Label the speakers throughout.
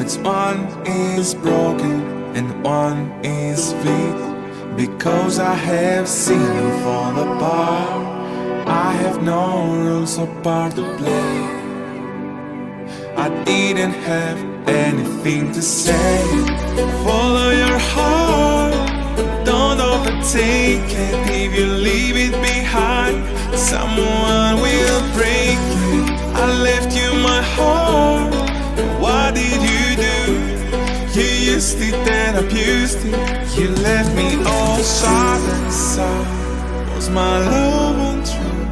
Speaker 1: which one is broken and one is weak. Because I have seen you fall apart, I have no rules or part to play. I didn't have anything to say. Follow your heart, don't overtake it. If you leave it behind, someone will break it. I left you my heart, what did you do? You used it and abused it. You left me all sharp and sour. Was my love untrue?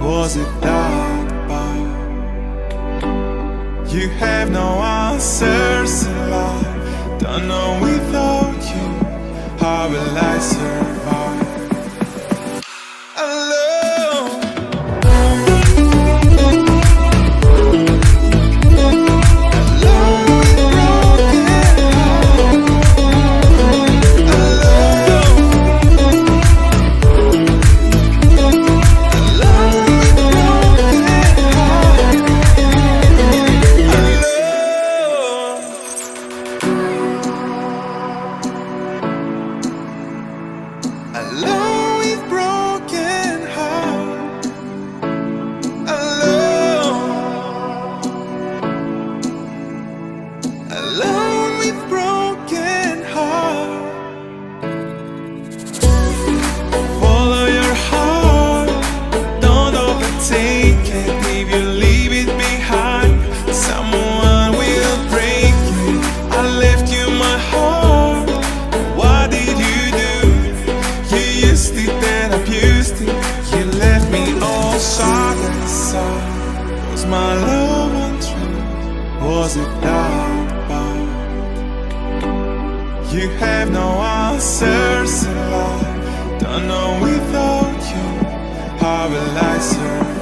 Speaker 1: Was it that bad? You have no answers in life. Don't know without you, how will I survive? Alone. Alone with broken heart. Alone. Alone with broken heart. Follow your heart, don't overtake it. If you leave it behind, someone will break it. I left you my heart, what did you do? You used it and abused it. You left me all sharp and sour. Was my love untrue? Was it that bad? You have no answers in life. Don't know without you, how will I survive?